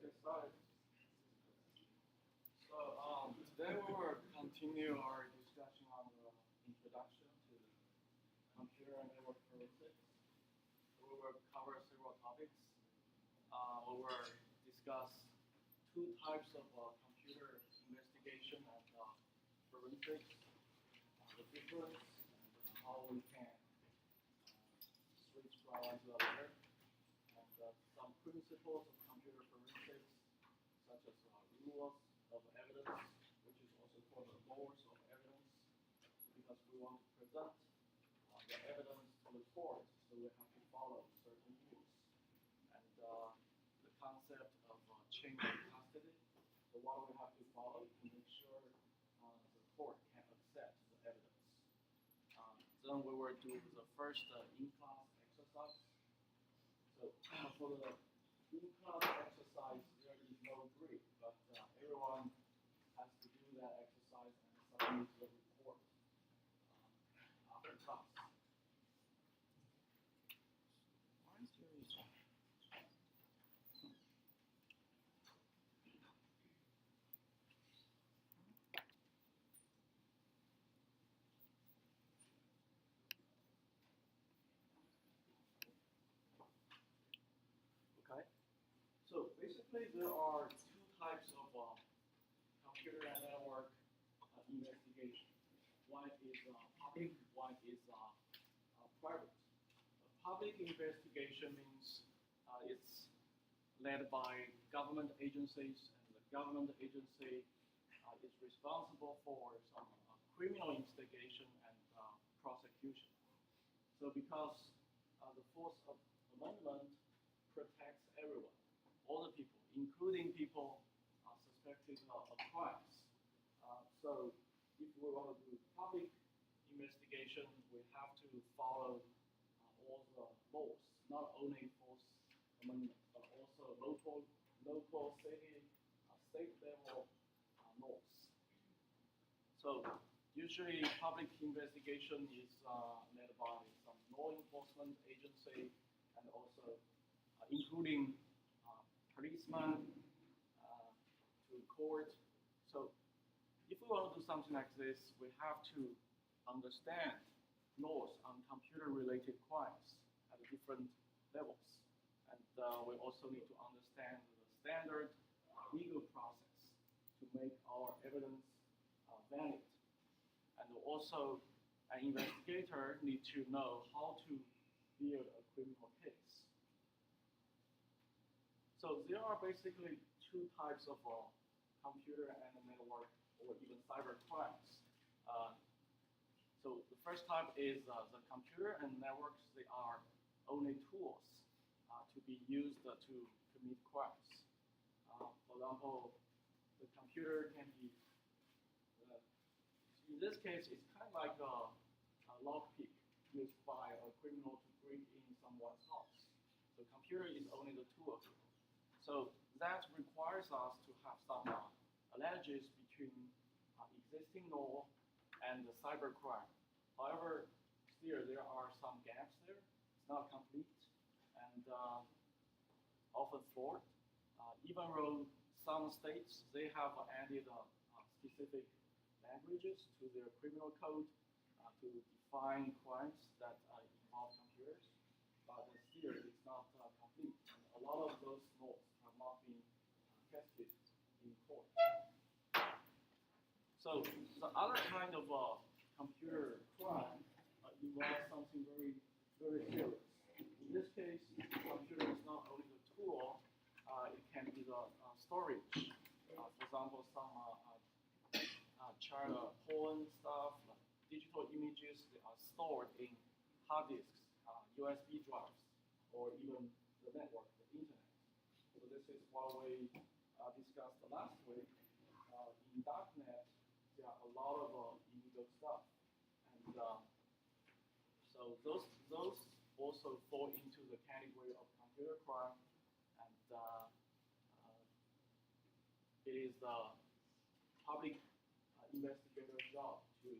get started. Today we will continue our discussion on the introduction to computer and network forensics. We will cover several topics. We will discuss two types of computer investigation and forensics, the difference, and how we can switch from one to the other, and some principles of computer forensics, such as rules of evidence, which is also called the laws of evidence, because we want to present the evidence to the court, so we have to follow certain rules. And the concept of chain of custody, so what we have to follow to make sure the court can accept the evidence. Then we will do the first in-class exercise. So for the in-class exercise, there is no grade, but everyone has to do that exercise and submit the report after class. Why is there Okay. So basically, there are two types of computer and network investigation. One is public, one is private. Public investigation means it's led by government agencies, and the government agency is responsible for some criminal investigation and prosecution. So because the Fourth Amendment protects everyone, all the people, including people suspected of crimes. So if we want to do public investigation, we have to follow all the laws, not only Fourth Amendment, but also local, city, state level laws. So usually public investigation is led by some law enforcement agency, and also including policemen to court. So if we want to do something like this, we have to understand laws on computer-related crimes at different levels. And we also need to understand the standard legal process to make our evidence valid. And also, an investigator needs to know how to build a criminal case. So there are basically two types of computer and network, or even cyber crimes. So the first type is the computer and networks. They are only tools to be used to commit crimes. For example, the computer can be, in this case, it's kind of like a lockpick used by a criminal to break in someone's house. The computer is only the tool. So that requires us to have some analogies between existing law and the cybercrime. However, still there are some gaps there. It's not complete and often flawed. Even though some states, they have added specific languages to their criminal code to define crimes that involve computers, but still it's not complete. And a lot of those laws have not been tested in court. So the other kind of computer crime involves something very, very serious. In this case, the computer is not only the tool, it can be the storage. For example, some child porn stuff, digital images, they are stored in hard disks, USB drives, or even the network, the internet. So this is what we discussed last week. In darknet, there are a lot of illegal stuff, and so those also fall into the category of computer crime, and it is the public investigator's job to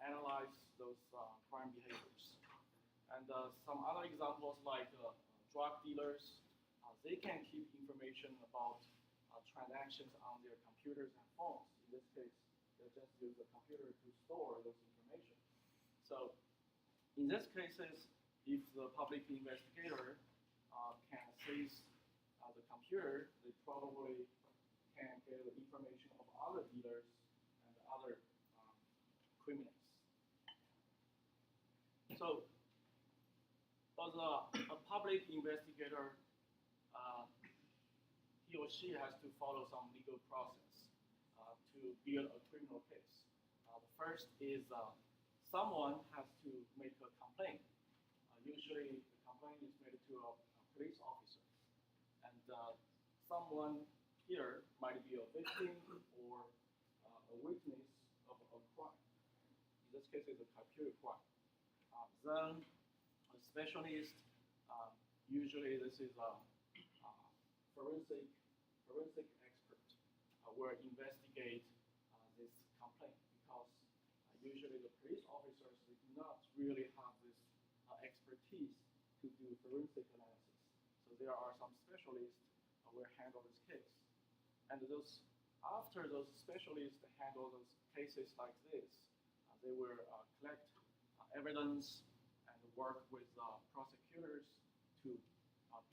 analyze those crime behaviors. And some other examples like drug dealers, they can keep information about transactions on their computers and phones. In this case, they'll just use the computer to store those information. So in these cases, if the public investigator can seize the computer, they probably can get the information of other dealers and other criminals. So, as a public investigator, he or she has to follow some legal process to build a criminal case. The first is someone has to make a complaint. Usually, the complaint is made to a police officer, and someone here might be a victim or a witness of a crime. In this case, it's a computer crime. Then a specialist, usually this is a forensic expert, will investigate this complaint because usually the police officers do not really have this expertise to do forensic analysis. So there are some specialists who will handle this case. And after those specialists handle those cases like this, they will collect evidence and work with prosecutors to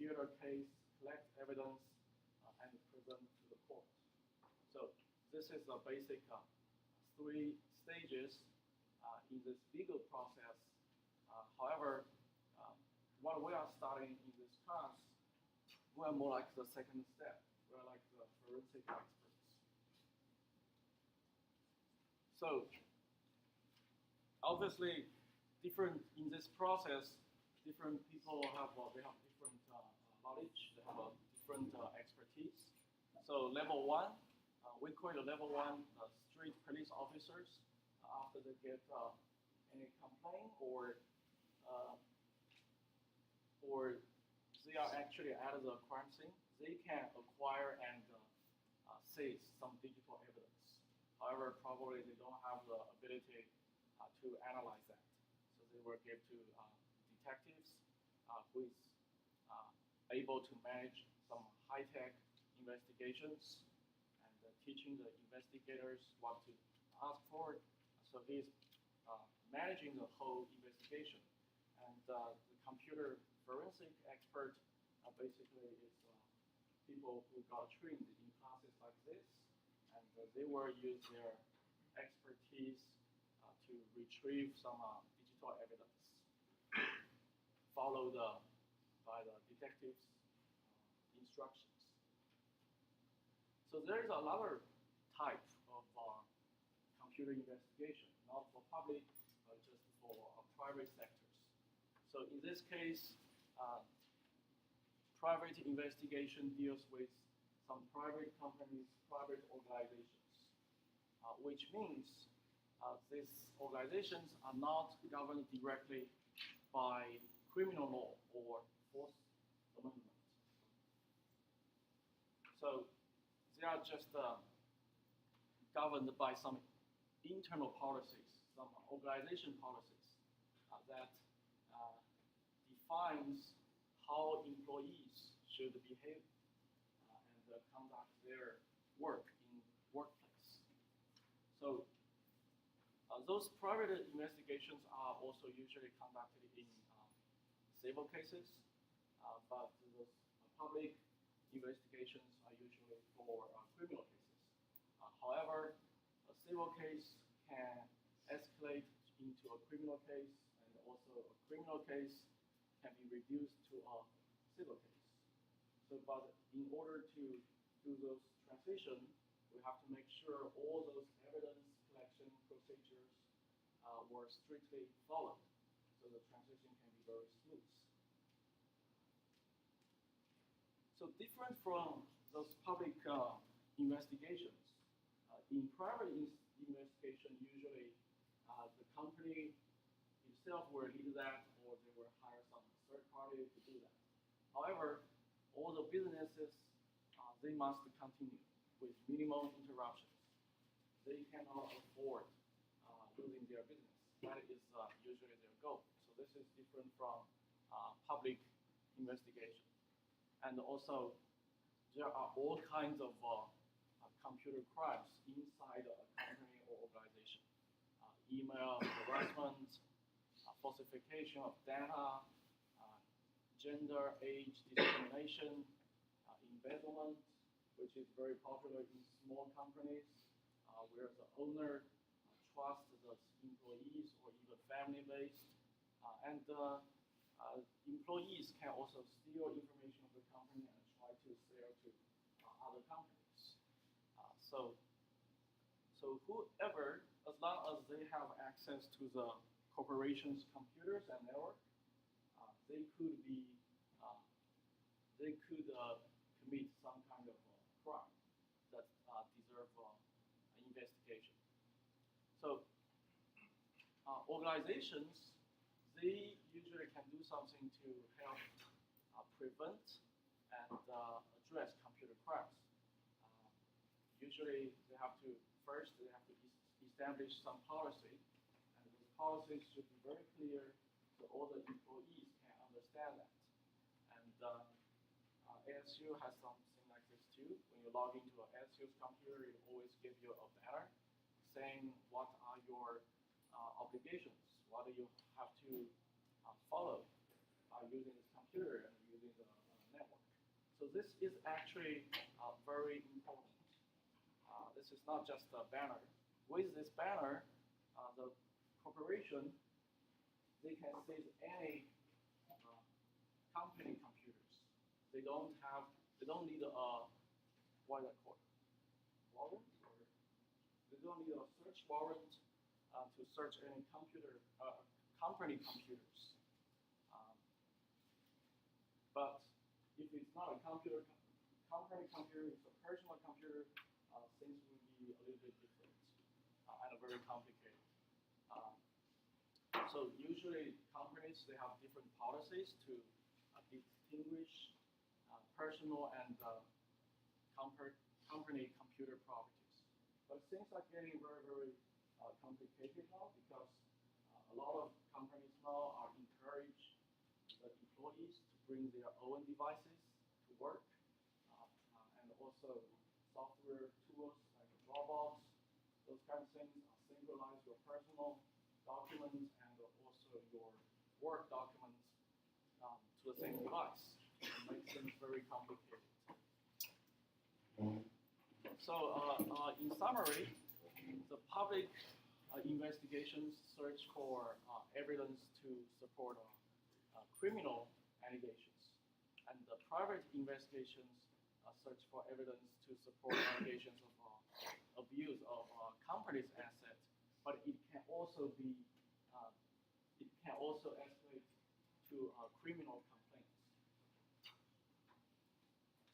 build a case, collect evidence, and present to the court. So this is the basic 3 stages in this legal process. However, what we are studying in this class, we are more like the second step. We are like the forensic experts. So obviously, in this process, different people have different knowledge, they have different expertise. So level 1, we call it level 1 street police officers. After they get any complaint or they are actually at the crime scene, they can acquire and seize some digital evidence. However, probably they don't have the ability to analyze that. So they will give to detectives who is able to manage some high-tech investigations and teaching the investigators what to ask for. So he's managing the whole investigation. And the computer forensic expert basically is people who got trained in classes like this, and they will use their expertise to retrieve some digital evidence, followed by the detective's instructions. So there is another type of computer investigation, not for public, but just for private sectors. So in this case, private investigation deals with some private companies, private organizations, which means these organizations are not governed directly by criminal law or Fourth Amendment. So they are just governed by some internal policies, some organization policies that defines how employees should behave and conduct their work in workplace. So those private investigations are also usually conducted in civil cases, but those public investigations are usually for criminal cases. However, a civil case can escalate into a criminal case, and also a criminal case can be reduced to a civil case. So, but in order to do those transition, we have to make sure all those evidence collection procedures were strictly followed, so the transition can be very smooth. So different from those public investigations, in private investigation, usually the company itself will lead that, or they will hire some third party to do that. However, all the businesses, they must continue with minimum interruptions. They cannot afford losing their business. That is usually their goal. So this is different from public investigation. And also, there are all kinds of computer crimes inside a company or organization. Email harassment, falsification of data, gender, age discrimination, embezzlement, which is very popular in small companies, where the owner trusts the employees or even family-based, and employees can also steal information of the company and try to sell to other companies. So whoever, as long as they have access to the corporation's computers and network, they could be they could commit some kind of crime that deserve an investigation. So organizations, they usually can do something to help prevent and address computer crimes. Usually they have to establish some policy, and those policies should be very clear so all the employees can understand that. And ASU has something like this too. When you log into an ASU's computer, it always gives you a banner saying what are your obligations, what do you have to follow using this computer and using the network. So this is actually very important. This is not just a banner. With this banner, the corporation, they can seize any company computers. They don't need a what is that called? Warrant, or they don't need a search warrant to search any company computers. But if it's not a company computer, it's a personal computer, things will be a little bit different and very complicated. So usually companies, they have different policies to distinguish personal and company computer properties. But things are getting very, very complicated now because a lot of companies now are encourage the employees to bring their own devices to work, and also software tools like robots, those kind of things synchronize your personal documents and also your work documents to the same device. It makes things very complicated. So in summary, the public investigations search for evidence to support criminal allegations, and the private investigations search for evidence to support allegations of abuse of company's assets. But it can also escalate to criminal complaints.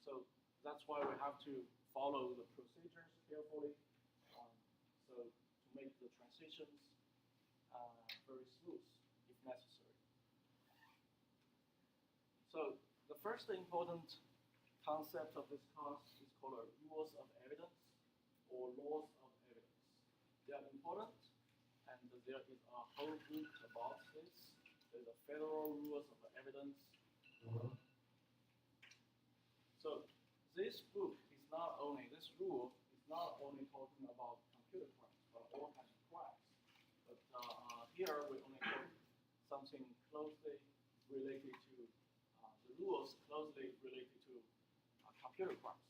So that's why we have to follow the procedures carefully, so to make the transitions very smooth if necessary. So the first important concept of this course is called rules of evidence or laws of evidence. They are important, and there is a whole book about this. There's a federal rules of evidence. So this rule is not only talking about computer crimes, but all kinds of crimes. But here we only talk something closely related to the rules closely related to computer crimes.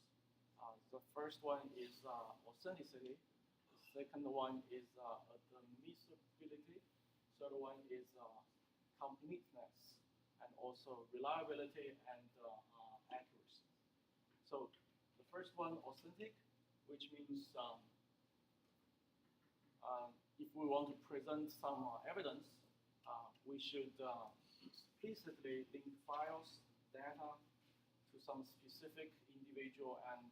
The first one is authenticity. The second one is admissibility. Third one is completeness, and also reliability and accuracy. So the first one, authentic, which means if we want to present some evidence, we should explicitly link files, data to some specific individual and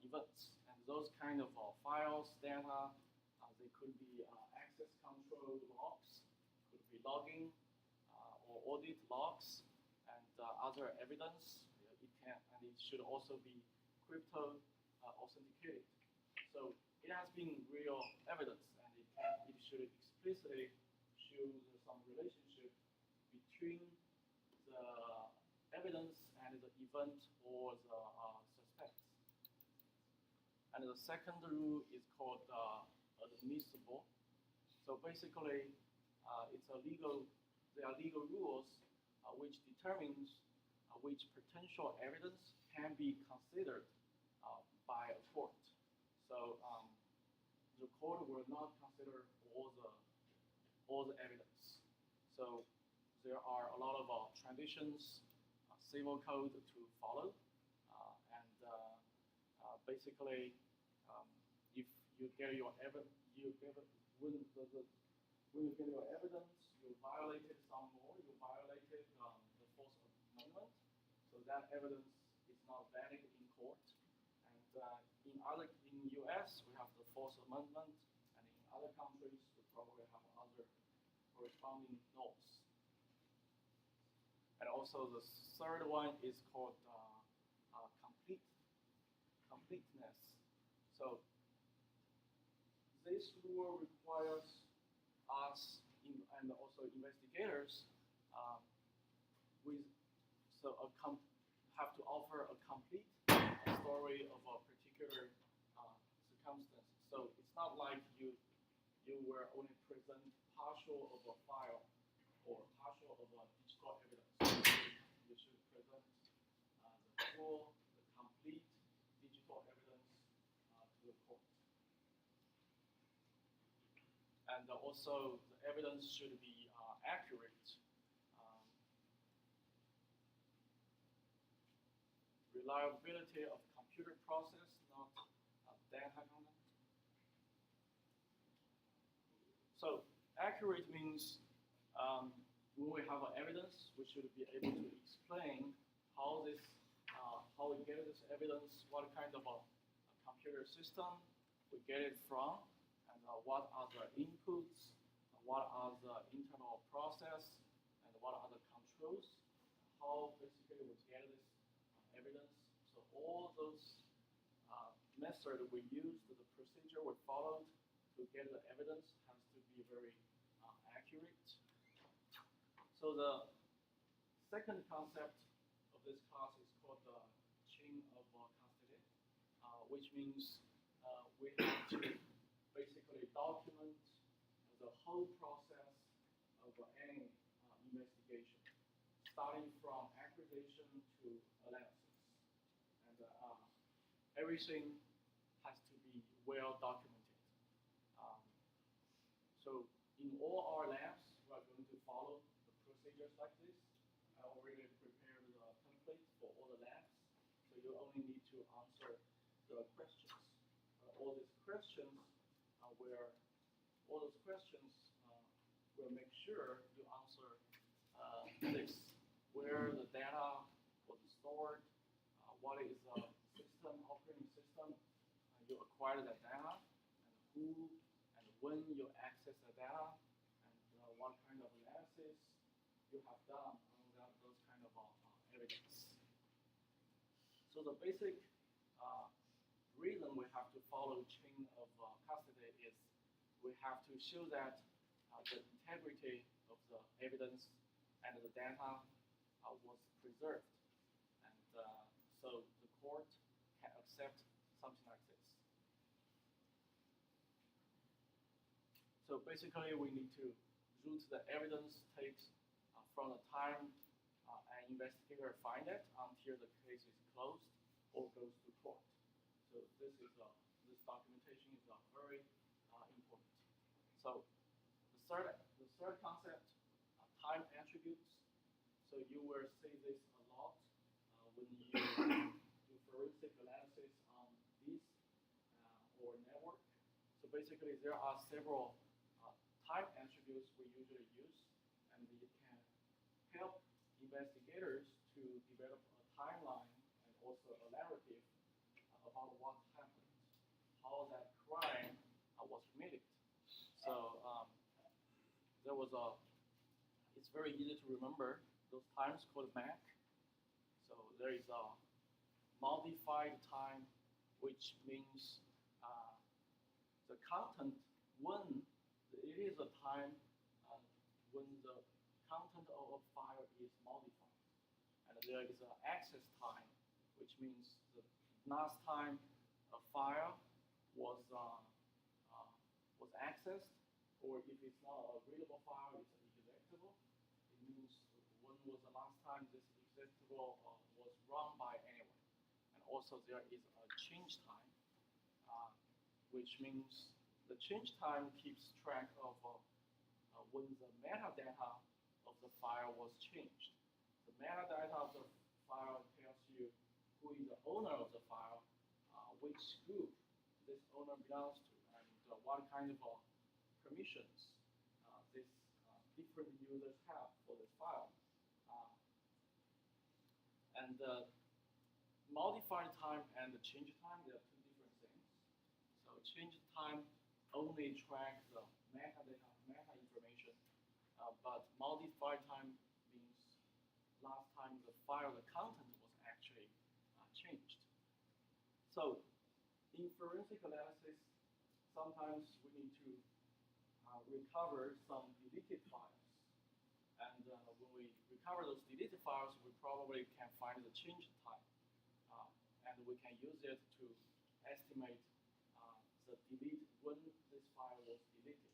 events. And those kind of files, data, they could be access control logs, could be logging or audit logs, and other evidence. It should also be crypto authenticated. So it has been real evidence, and it should explicitly show some relationship between the evidence and the event or the suspect. And the second rule is called admissible. So basically, there are legal rules which determines which potential evidence can be considered by a court. So the court will not consider all the evidence. So there are a lot of traditions, civil code to follow, and basically, if you get your evidence, when you get your evidence, you violated some law, you violated the Fourth Amendment, so that evidence is not valid in court. And in U.S. we have the Fourth Amendment, and in other countries we probably have other corresponding laws. And also the third one is called completeness. So this rule requires us and also investigators have to offer a complete story of a particular circumstance. So it's not like you were only present partial of a file or partial of a digital evidence. You should present the full, the complete digital evidence to the court. And also, the evidence should be accurate. Reliability of computer process, not data content. So, accurate means when we have evidence, we should be able to explain how we get this evidence, what kind of a computer system we get it from, and what are the inputs, what are the internal process, and what are the controls, how basically we get this evidence. So all those methods we used, the procedure we followed to get the evidence has to be very accurate. So the second concept of this class is called the chain of custody, which means we have to basically document the whole process of any investigation, starting from accusation to analysis. And everything has to be well documented. So in all our labs, we are going to follow the procedures like this. I already prepared the template for all the labs, so you only need to answer the questions. All these questions will make sure you answer this: where the data was stored, what is the operating system you acquired that data, and who and when you access the data, and what kind of analysis you have done on those kind of evidence. So the basic reason we have to follow chain of custody is we have to show that the integrity of the evidence and the data was preserved, and so the court can accept something like this. So basically, we need to route the evidence takes from the time an investigator finds it until the case is closed or goes to court. So this documentation is very important. So the third concept, time attributes. So you will see this a lot when you do forensic analysis on disk or network. So basically, there are several time attributes we usually use, and we can help investigators to develop a timeline and also a narrative about what happened, how that crime was committed. So it's very easy to remember those times called MAC. So there is a modified time, which means the content when it is a time when the content of a file is modified. And there is an access time, which means the last time a file was accessed, or if it's not a readable file, it's an executable. It means when was the last time this executable was run by anyone. And also there is a change time, which means the change time keeps track of when the metadata of the file was changed. The metadata of the file tells you who is the owner of the file, which group this owner belongs to, and what kind of permissions these different users have for this file. And modified time and the change time, they are two different things. So change time only tracks the meta information, but modified time means last time the file, the content was actually changed. So in forensic analysis, sometimes we need to recover some deleted files. And when we recover those deleted files, we probably can find the change time. And we can use it to estimate the delete when this file was deleted.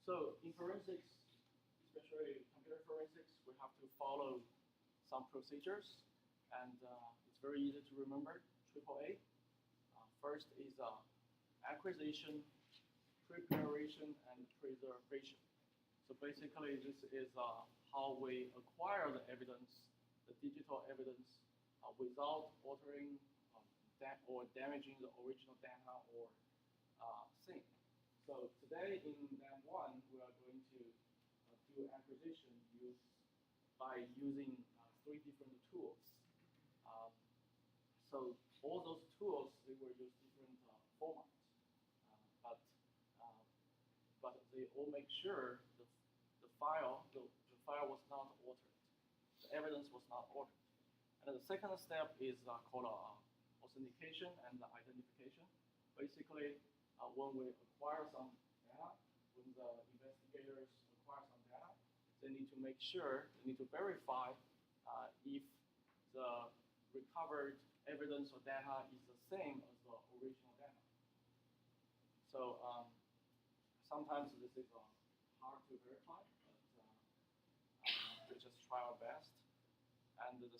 So in forensics, especially computer forensics, we have to follow some procedures, and it's very easy to remember. AAA. First is acquisition, preparation, and preservation. So basically, this is how we acquire the evidence, the digital evidence, without altering or damaging the original data or thing. So today in lab 1, we are going to do acquisition by using 3 different tools. So all those tools, they will use different formats, but they all make sure the file was not altered, the evidence was not altered. And the second step is called authentication and identification. Basically, when we acquire some data, when the investigators acquire some data, they need to make sure, they need to verify if the recovered evidence or data is the same as the original data. So sometimes this is hard to verify, but we just try our best. And the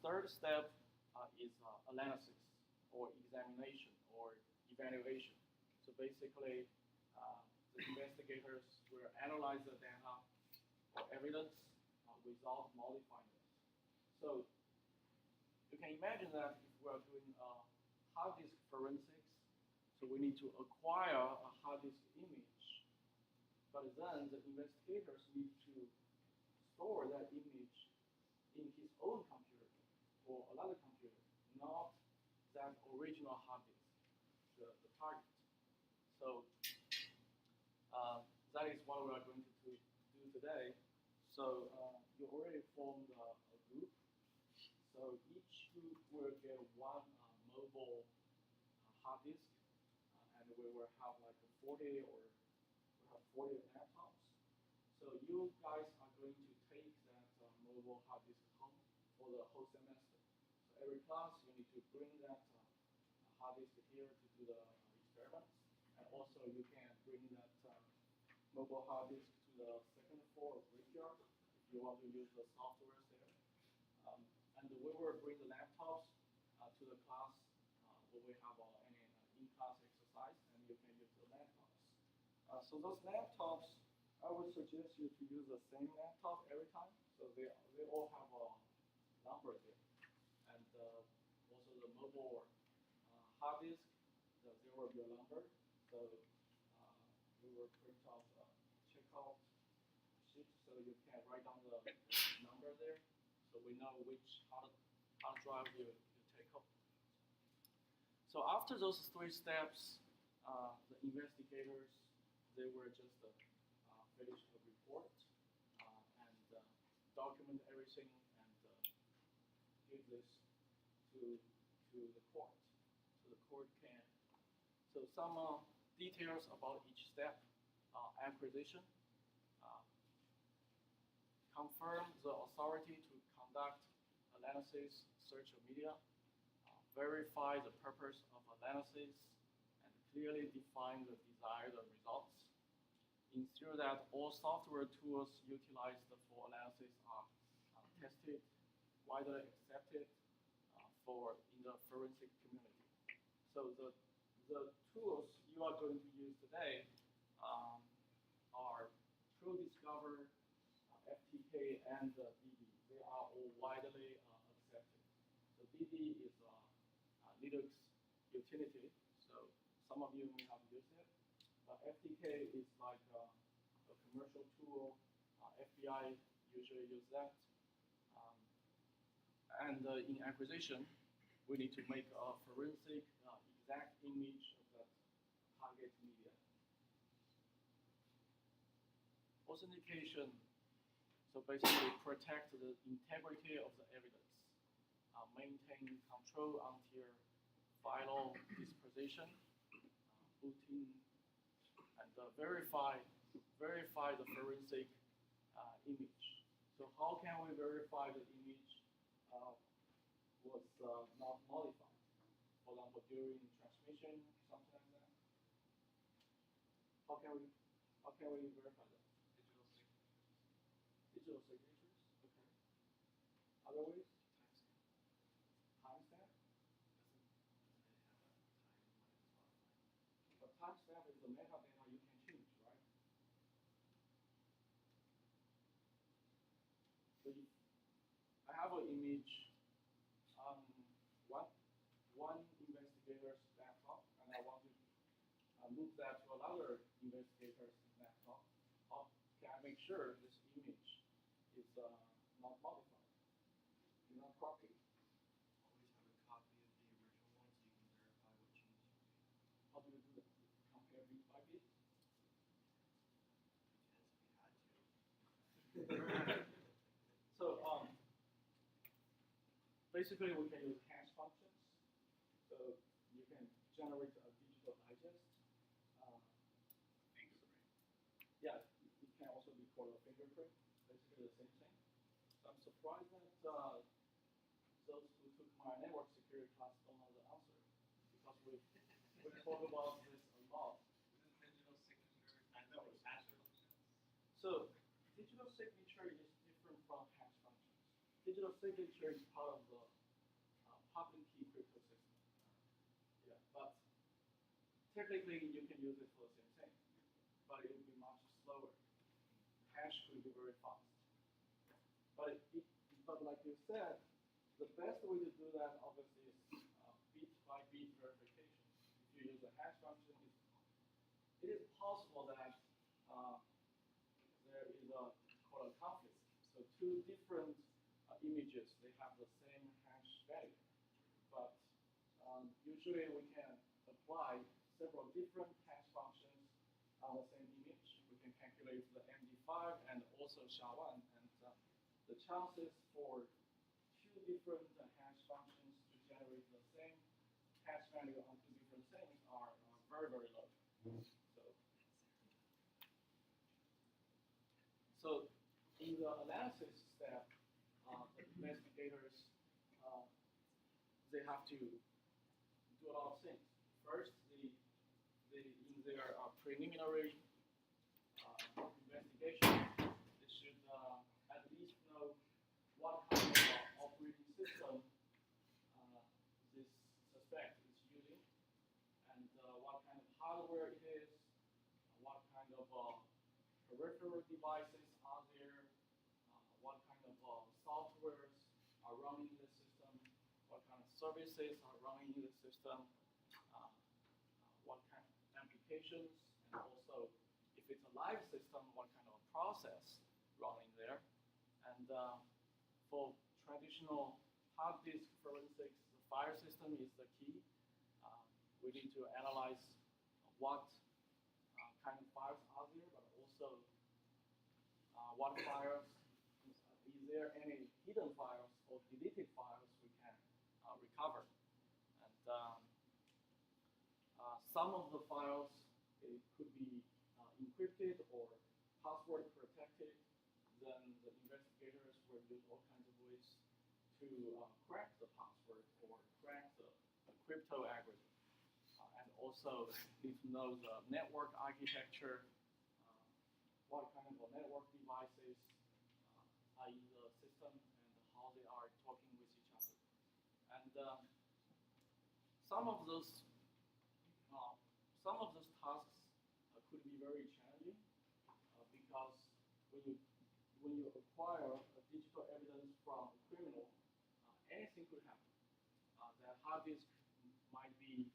third step is analysis or examination or evaluation. So basically, the investigators will analyze the data or evidence without modifying it. So you can imagine that if we are doing hard disk forensics, so we need to acquire a hard disk image, but then the investigators need to store that image in his own computer or another computer, not that original hard disk, the target. So that is what we are going to do today. So you already formed a group. So each group will get one mobile hard disk, and we will have like 40 or we have 40 laptops. So you guys are going to take that mobile hard disk home for the whole semester. So every class you need to bring that hard disk here to do the experiments, and also you can bring that mobile hard disk to the second floor of graveyard if you want to use the software there. And we will bring the laptops to the class when we have any in-class exercise, and you can use the laptops. So those laptops, I would suggest you to use the same laptop every time. So they all have a number there. And also the mobile hard disk, there will be a number. So we will print out a checkout sheet so you can write down the number there. So we know which hard drive you take home. So after those 3 steps, the investigators, they will just finish the report and document everything and give this to the court. So the court can. So some details about each step: acquisition, confirm the authority to conduct analysis, search of media, verify the purpose of analysis, and clearly define the desired results. Ensure that all software tools utilized for analysis are tested, widely accepted in the forensic community. So the tools you are going to use today are ProDiscover, FTK, and DB. They are all widely accepted. So DB is a Linux utility, so some of you may have used it. FTK is like a commercial tool. FBI usually use that. And in acquisition, we need to make a forensic exact image of that target media. Authentication, so basically protect the integrity of the evidence, maintain control until final disposition, booting, and verify the forensic image. So how can we verify the image was not modified? For example, during transmission, something like that. How can we verify that? Digital signatures. Okay. Other ways? Timestamp. But timestamp is the metadata you can change, right? So I have an image on one investigator's laptop, and I want to move that to another investigator's laptop. How can I make sure this image is not modified, is not copied? Always have a copy of the original one so you can verify what changes were made. How do we do that? Compare bit by bit? Yes, we had to. So basically, we can use hash functions. So you can generate a digital digest. Fingerprint. Yeah, it can also be called a fingerprint. Basically the same thing. So I'm surprised that those who took my network security class don't know the answer, because we talk about this a lot. Isn't digital signature? I know it's hash functions. So digital signature is different from hash functions. Digital signature is part of the public key crypto system. Yeah, but technically you can use it for the same thing, but it will be much slower. Hash could be very fast. But like you said, the best way to do that obviously is bit by bit verification. If you use a hash function, it is possible that there is a called a conflict. So two different images, they have the same hash value. But usually we can apply several different hash functions on the same image. We can calculate the MD5 and also SHA-1, and the chances for two different hash functions to generate the same hash value on two different things are very, very low. So in the analysis step, the investigators they have to do a lot of things. First, in their preliminary investigation, they should at least know what kind of operating system this suspect is using, and what kind of hardware it is, what kind of peripheral devices are there, what kind of softwares are running in the system, what kind of services are running in the system, what kind of applications, and also if it's a live system, what kind of process running there. And for traditional hard disk forensics, the file system is the key. We need to analyze what kind of files are there, but also what files, is there any hidden files or deleted files we can recover. And some of the files, it could be encrypted or password protected. then the investigators will use all kinds of ways to crack the password or crack the crypto algorithm. And also need to know the network architecture, what kind of network devices are in the system, and how they are talking with each other. And some of those uh, some of those tasks could be very challenging because when you acquire a digital evidence from a criminal, anything could happen. That hard disk might be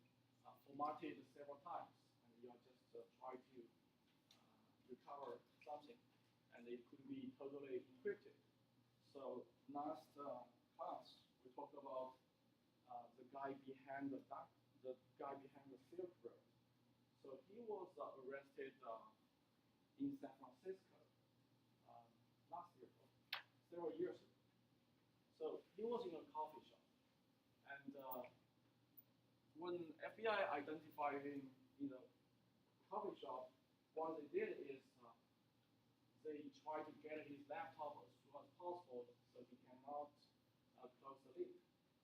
formatted several times, and you are just trying to recover something, and it could be totally encrypted. So last class we talked about the guy behind the guy behind the Silk Road. So he was arrested in San Francisco um, last year, several years ago. So he was in a coffee shop, and when FBI identified him in the coffee shop, what they did is they tried to get his laptop as soon as possible so he cannot close the lid.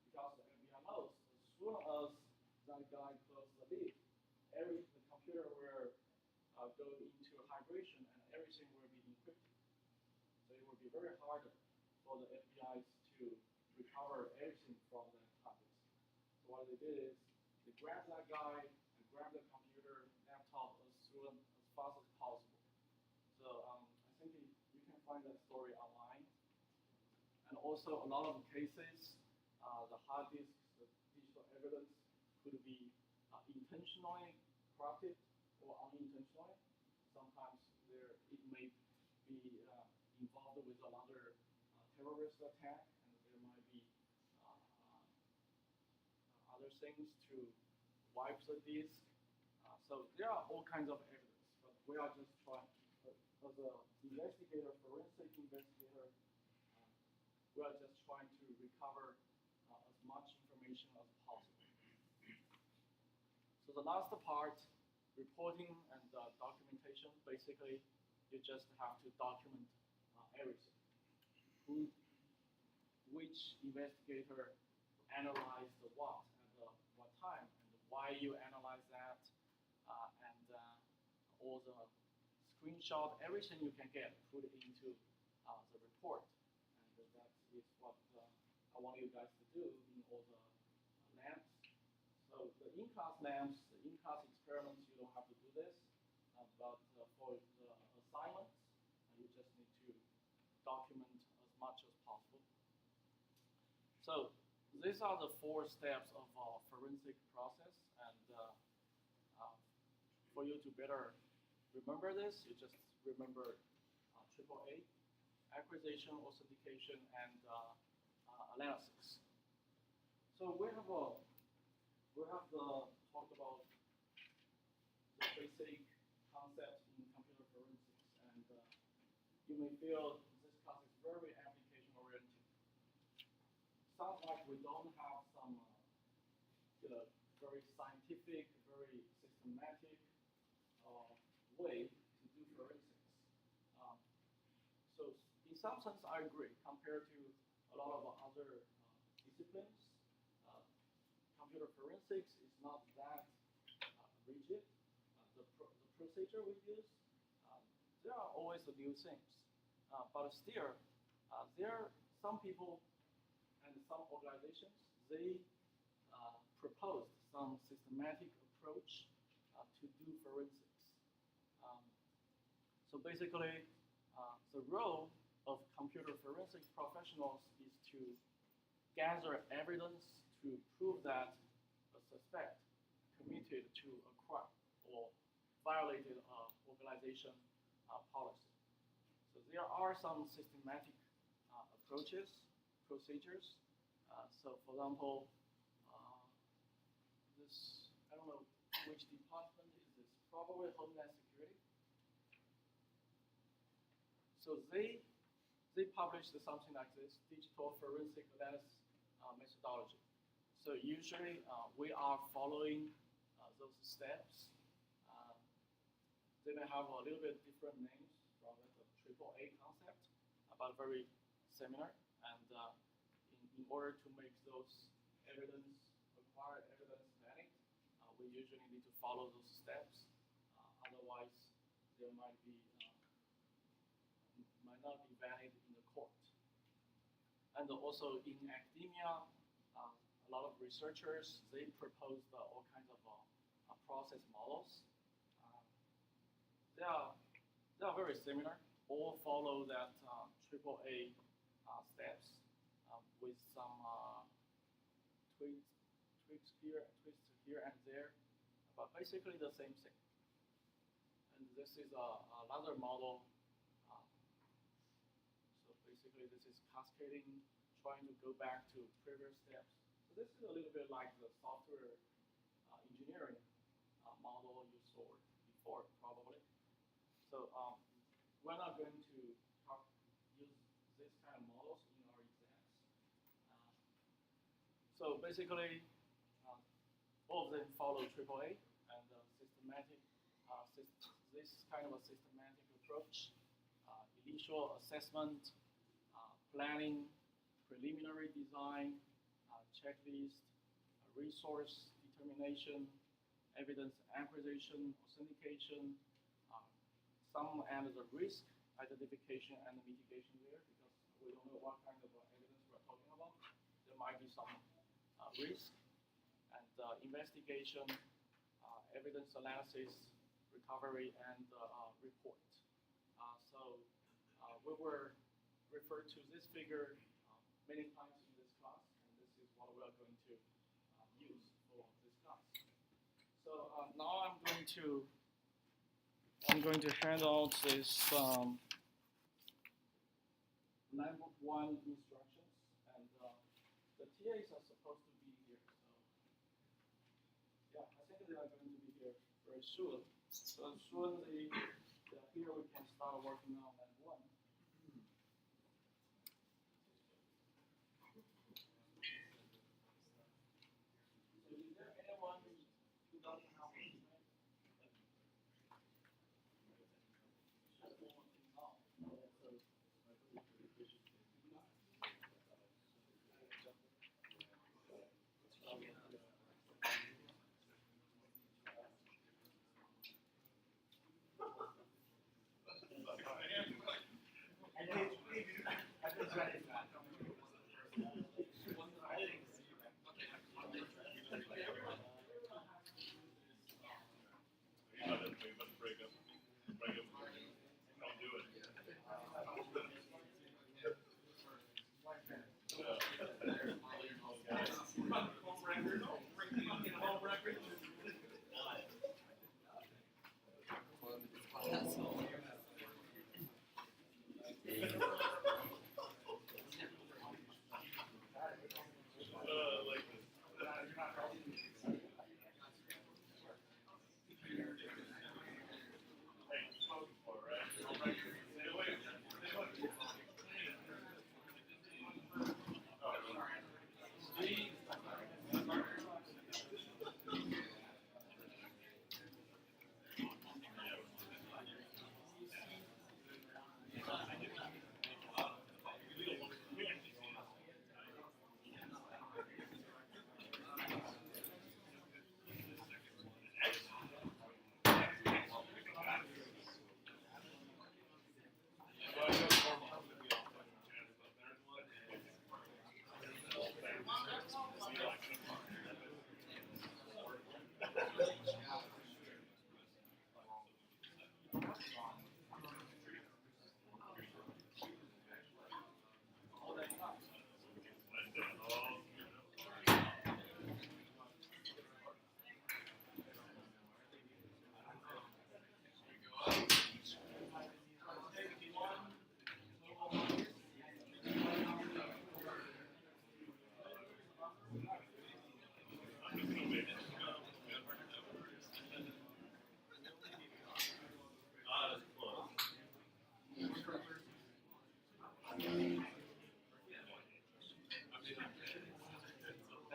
Because the FBI knows as soon as that guy closes the lid, the computer will go into hibernation and everything will be encrypted. So it will be very hard for the FBI to recover everything from that hard disk. So what they did is they grabbed that guy and grabbed the computer, laptop as fast as possible. So I think you can find that story online. And also a lot of cases, the hard disk, the digital evidence could be intentionally corrupted or unintentionally. Sometimes it may be involved with another terrorist attack, and there might be other things to wipe the disk. So there are all kinds of evidence, but we are just trying, as an investigator, forensic investigator, we are just trying to recover as much information as possible. So the last part, reporting and documentation, basically you just have to document everything. Which investigator analyzed what at what time, and why you analyze that, and all the screenshot, everything you can get, put it into the report. And that is what I want you guys to do in all the labs. So the in-class labs, the in-class experiments, you don't have to do this. But for the assignments, you just need to document as much as possible. So these are the 4 steps of our forensic process. And for you to better remember this, you just remember AAA, acquisition, authentication, and analysis. So we have talked about the basic concepts in computer forensics, and you may feel this class is very application oriented. Sounds like we don't have some very scientific, very systematic way to do forensics. So in some sense, I agree. Compared to a lot of other disciplines, computer forensics is not that rigid. The procedure we use, there are always new things. But still, there are some people and some organizations, they proposed some systematic approach to do forensics. So basically, the role of computer forensics professionals is to gather evidence to prove that a suspect committed to a crime or violated organization policy. So there are some systematic approaches, procedures. So for example, I don't know which department is this, probably Homeland Security. So they published something like this, digital forensic analysis methodology. So usually we are following those steps. They may have a little bit different names from the AAA concept, but very similar. And in order to make those acquired evidence valid, we usually need to follow those steps. Otherwise, there might not be valid in the court. And also in academia, a lot of researchers, they proposed all kinds of process models. They are very similar, all follow that AAA steps with some twists here and there, but basically the same thing. And this is another model. So basically, this is cascading, trying to go back to previous steps. So this is a little bit like the software engineering model you saw before, probably. So we're not going to use this kind of models in our exams. So basically, all of them follow AAA and systematic. This kind of a systematic approach: initial assessment, planning, preliminary design, checklist, resource determination, evidence acquisition, authentication. Some add the risk identification and mitigation there because we don't know what kind of evidence we're talking about. There might be some risk and investigation, evidence analysis, recovery, and report. So we were referred to this figure many times in this class, and this is what we are going to use for this class. So now I'm going to hand out this Landbook 1 instructions, and the TAs are supposed to be here. So yeah, I think they are going to be here very soon. So as soon as they're here, we can start working on that one. So is there anyone who doesn't have an email?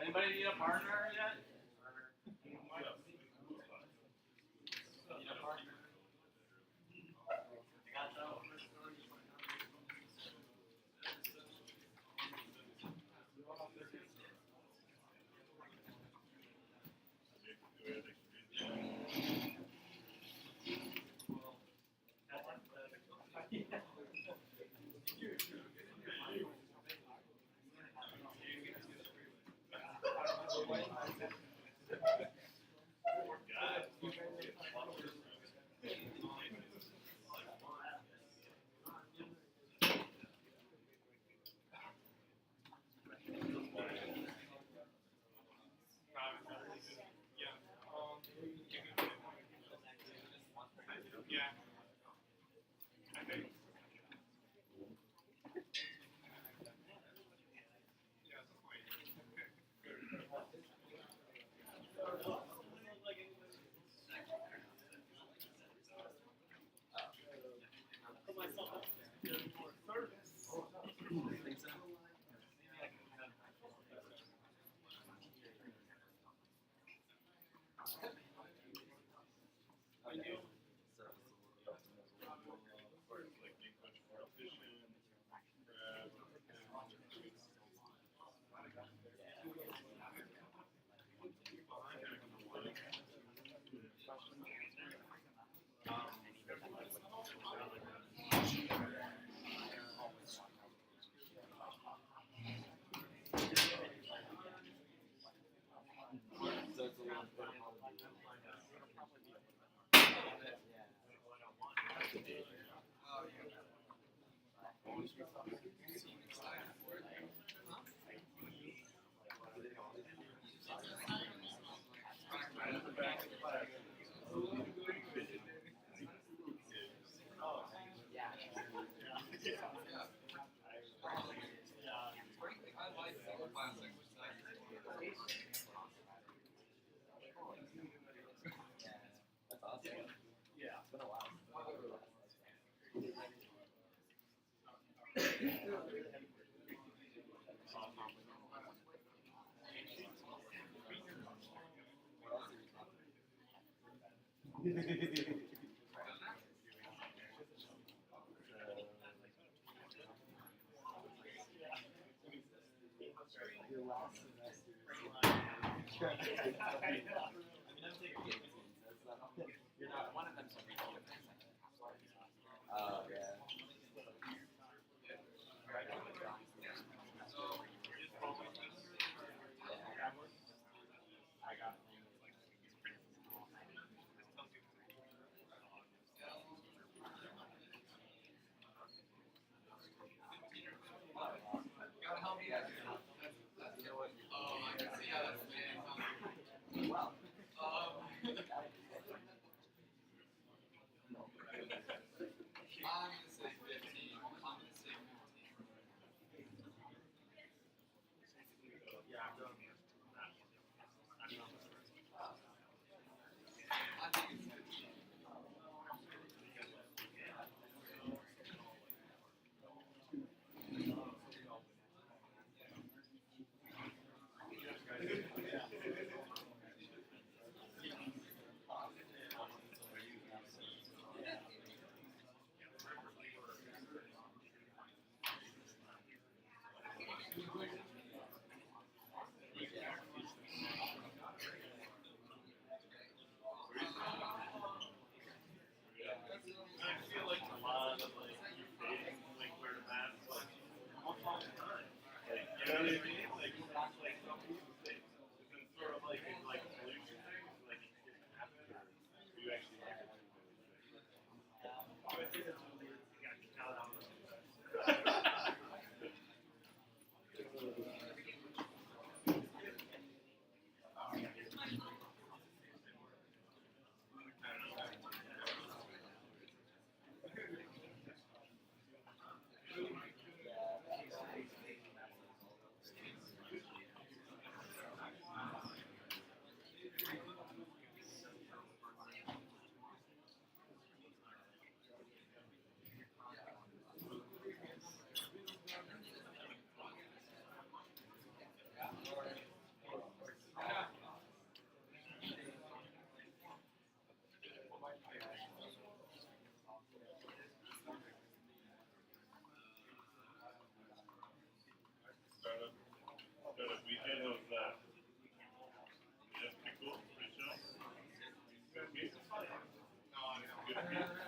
Anybody need a partner yet? Need a partner? Your last semester is you're not one of them. Oh yeah. I got Gotta help me out here. you know what? Oh, I can see how that's been. Well. I'm gonna say 15. I'm gonna say 15. Yeah, I'm done. I think it's 15. I feel like a lot of like you dating like where that's like almost all the time. Like you know what I mean? Like some people think it's sort of like a solution thing, like it can happen or you actually like it. I think it's really you got to count on startup weekend of just pickle, rich up. It's gonna be fun. No, I don't.